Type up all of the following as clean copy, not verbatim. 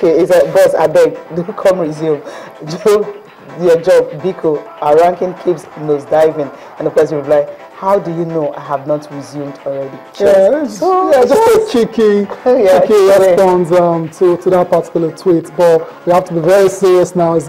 Okay, it's a boss. I beg, do come resume. Your job, Biko. Our ranking keeps nosediving, and of course you reply, "How do you know I have not resumed already?" Yeah, just a cheeky response to that particular tweet. But we have to be very serious now. He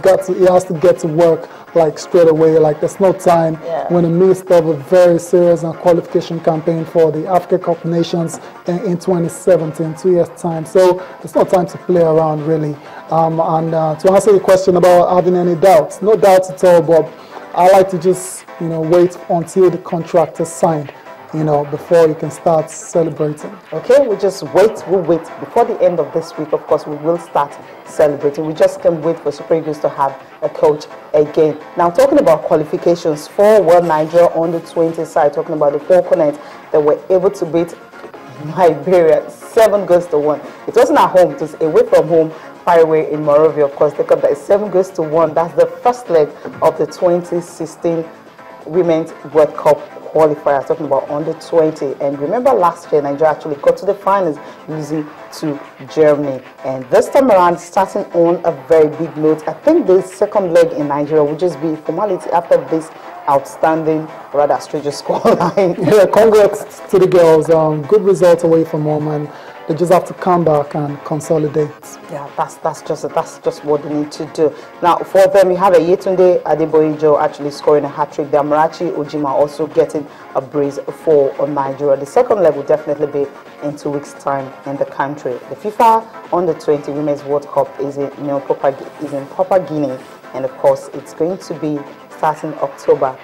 has to get to work like straight away. Like there's no time. We're in the midst of a very serious qualification campaign for the Africa Cup Nations in 2017, 2 years time. So there's no time to play around really. To answer the question about having any doubts, no doubts at all. But I like to just wait until the contract is signed, before you can start celebrating. Okay, we'll wait. Before the end of this week, of course, we will start celebrating. We just can't wait for Super Eagles to have a coach again. Now, talking about qualifications for World Nigeria on the 20 side, talking about the four corners that were able to beat Liberia 7-1. It wasn't at home, it was away from home, far away in Monrovia, of course. They got that 7-1. That's the first leg of the 2016 Women's World Cup qualifiers, talking about under 20. And remember last year, Nigeria actually got to the finals losing to Germany. And this time around, starting on a very big note, I think the second leg in Nigeria will just be formality after this outstanding, rather strange scoreline. Yeah, congrats to the girls. Good results away from home, and they just have to come back and consolidate. Yeah, that's just what they need to do. Now, for them, you have a Yetunde Adeboyejo actually scoring a hat-trick. The Amarachi Ojima also getting a brace for Nigeria. The second leg will definitely be in 2 weeks' time in the country. The FIFA Under-20 Women's World Cup is in Papua Guinea, and of course, it's going to be starting October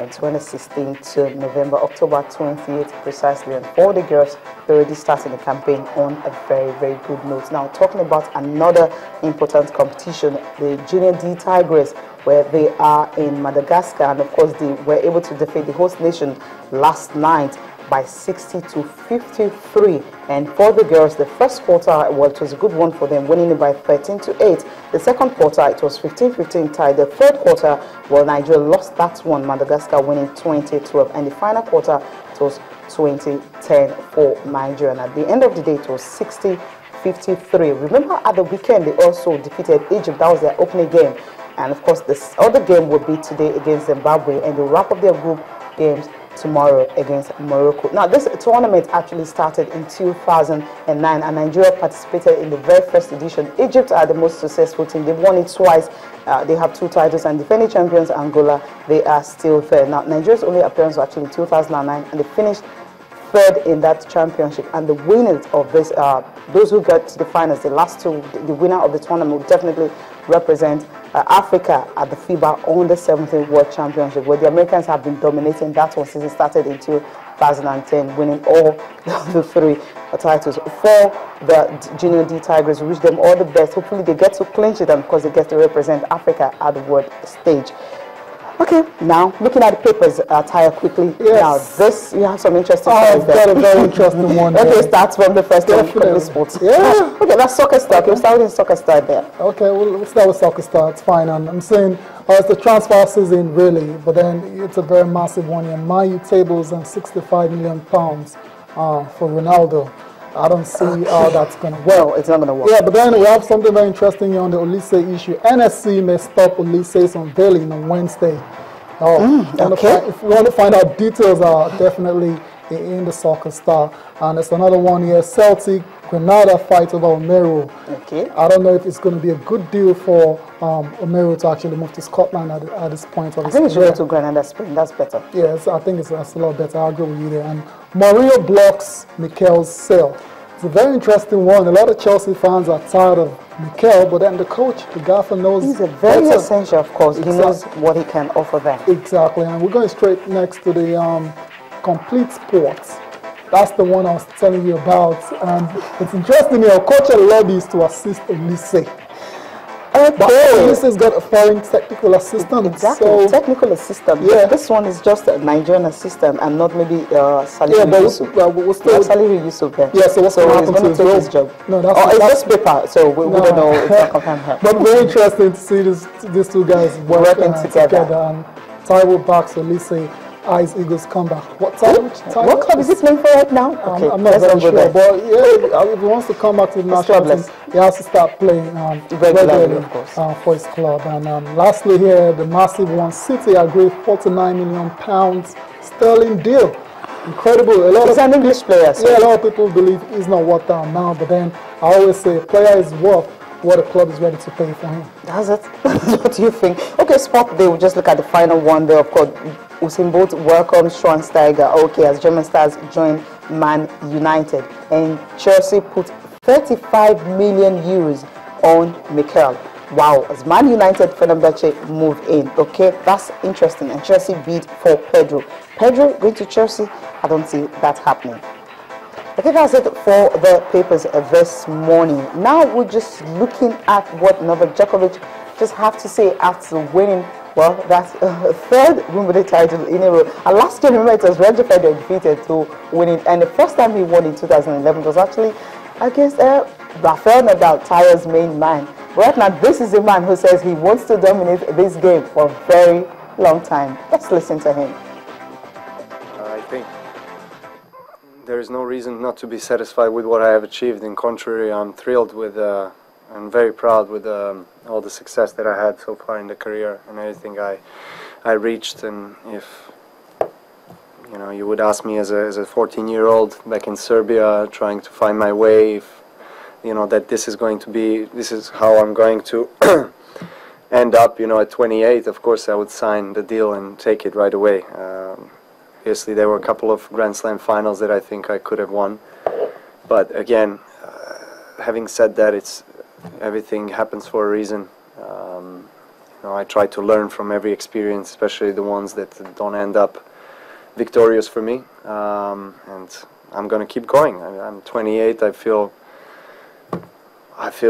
in 2016 to November, October 28th precisely. And for the girls, they're already starting the campaign on a very, very good note. Now, talking about another important competition, the Junior D Tigers, where they are in Madagascar, and of course they were able to defeat the host nation last night by 60-53. And for the girls, the first quarter, well, it was a good one for them, winning it by 13-8. The second quarter, it was 15-15 tie. The third quarter, well, Nigeria lost that one, Madagascar winning 20-12. And the final quarter, it was 20-10 for Nigeria. And at the end of the day, it was 60-53. Remember, at the weekend, they also defeated Egypt. That was their opening game. And of course, this other game will be today against Zimbabwe, and they'll wrap up their group games tomorrow against Morocco. Now, this tournament actually started in 2009, and Nigeria participated in the very first edition. Egypt are the most successful team. They've won it twice. They have 2 titles, and defending champions Angola, they are still third. Now, Nigeria's only appearance was actually in 2009, and they finished third in that championship. And the winners of this, those who got to the finals, the last two, the winner of the tournament will definitely represent Africa at the FIBA Under-17 World Championship, where the Americans have been dominating that one since it started in 2010, winning all the 3 titles. For the Junior D Tigers, we wish them all the best. Hopefully they get to clinch it, and of course they get to represent Africa at the world stage. Okay, now looking at the papers, Taya, quickly. Yes. Now, this, you have some interesting I've got a very interesting one. Okay, start from the first one, the sports. Yeah. Okay, that's soccer star. We'll start with soccer star there. Okay, we'll start with soccer star. It's fine. And I'm saying it's the transfer season, really, but then it's a very massive one here. Man U tables and £65 million for Ronaldo. I don't see how that's going to work. Well, it's not going to work. Yeah, but then we have something very interesting here on the Olise issue. NSC may stop Olise's unveiling on Wednesday. Okay. If you want to find out, details are definitely in the soccer star. And there's another one here, Celtic Granada fight over Omero. Okay. I don't know if it's going to be a good deal for Omero to actually move to Scotland at this point of his I think career. it should go to Granada, Spain. That's better. Yes, I think it's a lot better. I agree with you there. And Mario blocks Mikel's sale. It's a very interesting one. A lot of Chelsea fans are tired of Mikel, but then the coach, the gaffer, knows he's a very better. essential, of course. Exactly. He knows what he can offer them. Exactly. And we're going straight next to the Complete Sports. That's the one I was telling you about. And it's interesting, coach lobbies to assist Olise. Okay. But Olise's got a foreign technical assistant. Exactly, so, technical assistant. Yeah. This one is just a Nigerian assistant and not maybe Salihu yeah, but Yusuf. we'll still Salihu Yusuf there. Yeah, so what's going he's going to take his job. No, that's it's just paper, so we don't know if it's confirmed here. But very interesting to see these two guys working together. And Taiwo backs Olise Ice Eagles comeback. What title? What club is he playing for right now? Okay, I'm not very sure, but yeah, if he wants to come back to the national team, he has to start playing regularly of course. For his club. And lastly here, the massive one, City agreed £49 million sterling deal. Incredible. He's an English player. So. Yeah, a lot of people believe he's not worth that amount, but then I always say a player is worth what the club is ready to pay for him. Does it? What do you think? Okay, Sport Day, we'll just look at the final one there. Of course, Usain Bolt welcomes Schweinsteiger. Okay, as German stars join Man United. And Chelsea put 35 million euros on Mikel. Wow, as Man United, Fenerbahce move in. Okay, that's interesting. And Chelsea bid for Pedro. Pedro going to Chelsea? I don't see that happening. Okay, that's it for the papers this morning. Now we're just looking at what Novak Djokovic just have to say after winning, well, that's third Wimbledon title in a row. And last year, remember, it was Roger Federer defeated to win it. And the first time he won in 2011 was actually against Rafael Nadal, Tyre's main man. Right now, this is a man who says he wants to dominate this game for a very long time. Let's listen to him. I think there is no reason not to be satisfied with what I have achieved. In contrary, I'm thrilled with, I'm very proud with all the success that I had so far in the career and everything I reached. And if you would ask me as a 14-year-old back in Serbia, trying to find my way, if, that this is how I'm going to end up, at 28, of course I would sign the deal and take it right away. Obviously, there were a couple of Grand Slam finals that I think I could have won. But again, having said that, everything happens for a reason. I try to learn from every experience, especially the ones that don't end up victorious for me. And I'm going to keep going. I'm 28. I feel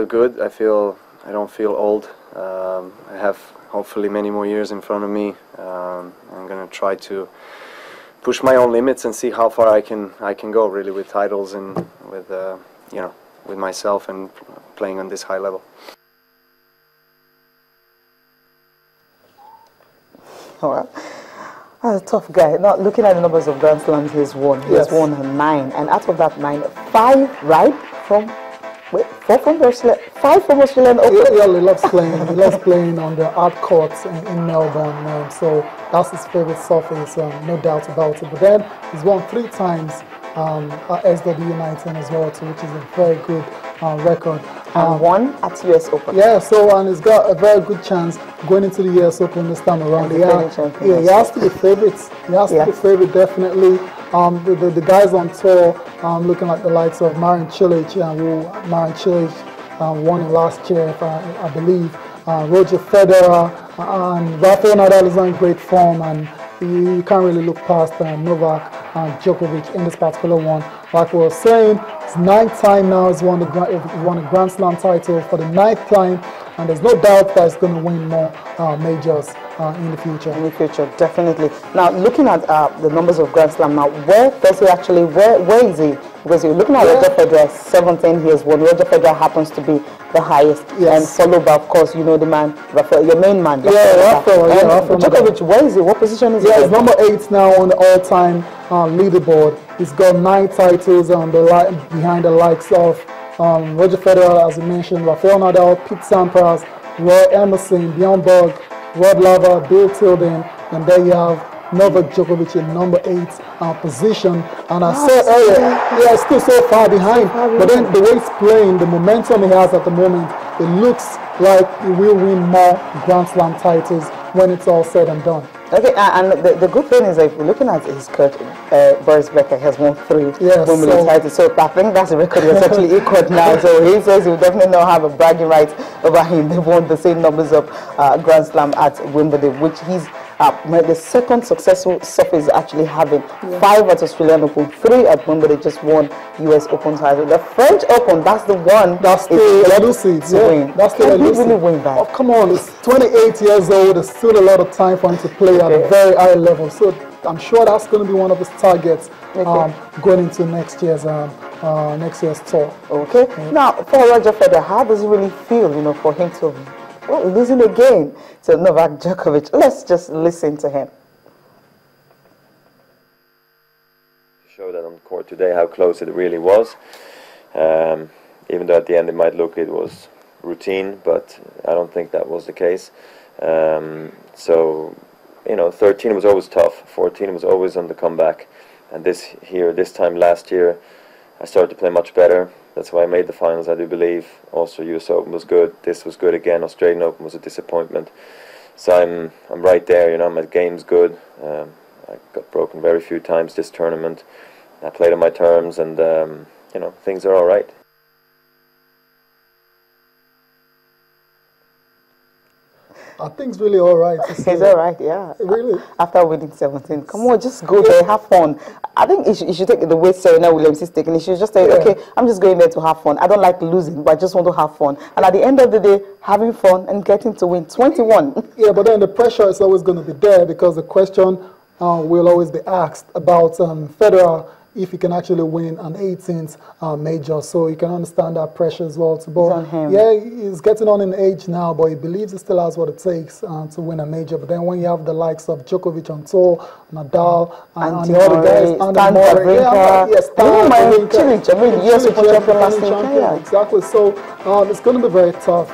good. I don't feel old. I have hopefully many more years in front of me. I'm going to try to push my own limits and see how far I can go, really, with titles and with with myself and playing on this high level. Well, that's a tough guy. Now, looking at the numbers of Grand Slams he's won, he has won 9, and out of that 9, 5 right from. Wait, 4 from Australia, 5 from Australian Open. Yeah, he loves playing. He loves playing on the hard courts in Melbourne. So that's his favorite surface, no doubt about it. But then he's won 3 times at SW19 as well, too, which is a very good record. And 1 at US Open. Yeah, and he's got a very good chance going into the US Open this time around. He has to be favorites. He has to be favorite, definitely. The guys on tour, looking at the likes of Marin Cilic, won it last year, I believe. Roger Federer and Rafael Nadal is in great form, and you can't really look past Novak Djokovic in this particular one. Like we were saying, it's 9th time now he's won a Grand Slam title for the 9th time, and there's no doubt that he's going to win more majors in the future. In the future, definitely. Now, looking at the numbers of Grand Slam now, where does he actually, where is he? Because you're looking at Roger Federer, 17 years won. Roger Federer happens to be the highest, and followed by, of course, the man, Rafael, your main man. Rafael. Djokovic, where is he? What position is he? He's number 8 now on the all-time leaderboard. He's got 9 titles on behind the likes of Roger Federer, as you mentioned, Rafael Nadal, Pete Sampras, Roy Emerson, Bjorn Borg, Rod Laver, Bill Tilden, and there you have Novak Djokovic in number 8 position. And I said earlier, he's still so far behind. But then the way he's playing, the momentum he has at the moment, it looks like he will win more Grand Slam titles when it's all said and done. Okay, and the good thing is, if we're looking at his coach, Boris Becker has won 3 Wimbledon titles. So I think that's a record that's actually equal now. So he says he'll definitely not have a bragging right over him. They won the same numbers of Grand Slam at Wimbledon, which he's the second successful surface actually having 5 at Australian Open, 3 at Wimbledon, just won US Open title. The French Open, that's the one that's the elusive to win. That's the elusive. Really win that. Oh, come on, he's 28 years old. There's still a lot of time for him to play at a very high level. So I'm sure that's going to be one of his targets going into next year's tour. Okay. Now, for Roger Federer, how does it really feel, for him to losing again to Novak Djokovic? Let's just listen to him. court today how close it really was. Even though at the end it was routine, but I don't think that was the case. So, you know, 13 was always tough, 14 was always on the comeback, and this time last year I started to play much better. That's why I made the finals, I do believe. Also, US Open was good, this was good again, Australian Open was a disappointment. So I'm right there, you know, my game's good. I got broken very few times this tournament. I played on my terms, and you know, things are all right. I think it's really all right. It's all right, yeah. Really? After winning 17. Come on, just go there, have fun. I think you should take the way Serena Williams is taking. You should just say, okay, I'm just going there to have fun. I don't like losing, but I just want to have fun. And at the end of the day, having fun and getting to win 21. Yeah, but then the pressure is always going to be there, because the question will always be asked about Federer, if he can actually win an 18th major. So you can understand that pressure as well. But yeah, he's getting on in age now, but he believes he still has what it takes to win a major. But then when you have the likes of Djokovic on tour, Nadal, and the other guys, exactly. So it's going to be very tough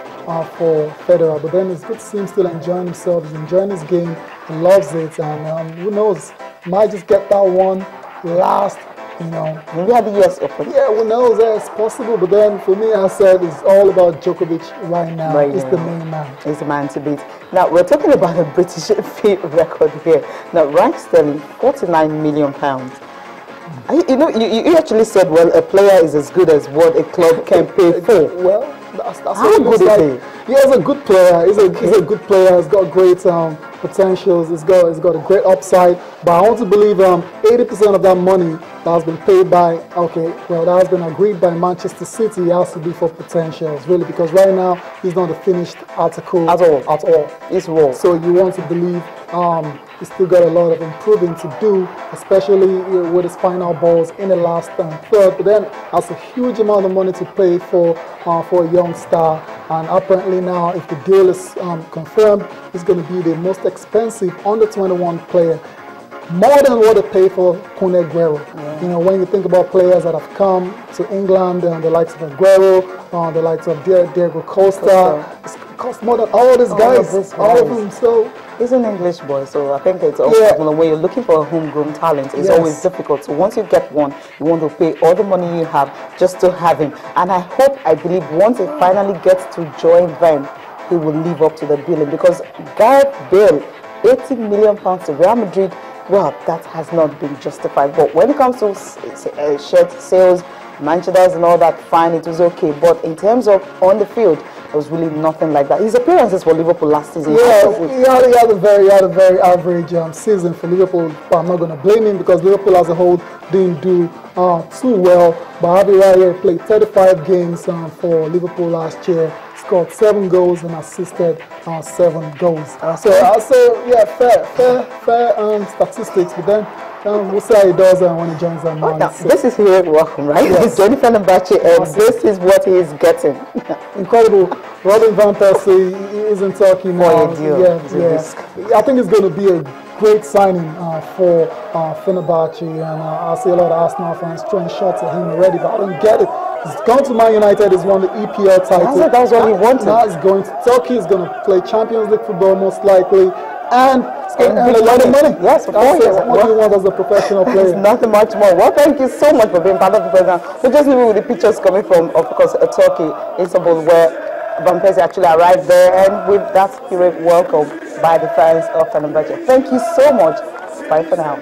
for Federer. But then it's good to see him still enjoying himself. He's enjoying his game. He loves it. And who knows, might just get that one last, you know. Maybe at the US Open. Yeah, who knows, it's possible. But then for me, I said it's all about Djokovic right now. He's the main man. He's the man to beat. Now, we're talking about a British fee record here. Now, Raheem Sterling, £49 million. You know, you actually said, well, a player is as good as what a club can pay for. Well, that's how good is he? Yeah, he's a good player. He's a good player. He's got great potentials. He's got a great upside. But I want to believe 80% of that money that has been paid by, that has been agreed by Manchester City has to be for potentials, really, because right now he's not a finished article at all. It's raw. So you want to believe he's still got a lot of improving to do, especially with his final balls in the last third. But then that's a huge amount of money to pay for a young star. And apparently now, if the deal is confirmed, he's going to be the most expensive under-21 player, more than what they pay for Kun Aguero. Yeah. You know, when you think about players that have come to England, the likes of Aguero, the likes of Diego Costa, it's cost more than all these guys, all of them. So he's an English boy, so I think it's also when you're looking for a homegrown talent, it's always difficult. So once you get one, you want to pay all the money you have just to have him. And I believe once he finally gets to join them, he will live up to the billing, because Gareth Bale, £80 million to Real Madrid, well, that has not been justified. But when it comes to shirt sales, merchandise and all that, fine, it was okay. But in terms of on the field, there was really nothing like that. His appearances for Liverpool last season. Yeah, he had a very average season for Liverpool. But I'm not going to blame him, because Liverpool as a whole didn't do too well. But Javi Raya played 35 games for Liverpool last year. Scored 7 goals and assisted 7 goals. So I'll say, yeah, fair statistics. But then we'll see how he does when he joins them. Now, this is here welcome, right? Yes. It's Jennifer Fenerbahce, and this is what he is getting. Incredible. Robin van Persie is in Turkey now. I think it's going to be a great signing for Fenerbahce, and I see a lot of Arsenal fans throwing shots at him already, but I don't get it. He's gone to Man United, he's won the EPL title. That's what he wanted. Now he's going to Turkey, he's going to play Champions League football most likely, and he's going to earn a lot of money. Yes, of course. What do you want as a professional player? There's nothing much more. Well, thank you so much for being part of the program. We're just leaving with the pictures coming from, of course, Turkey, Istanbul, where Van Persie actually arrived there, and with that spirit welcome by the fans of Fenerbahce. Thank you so much. Bye for now.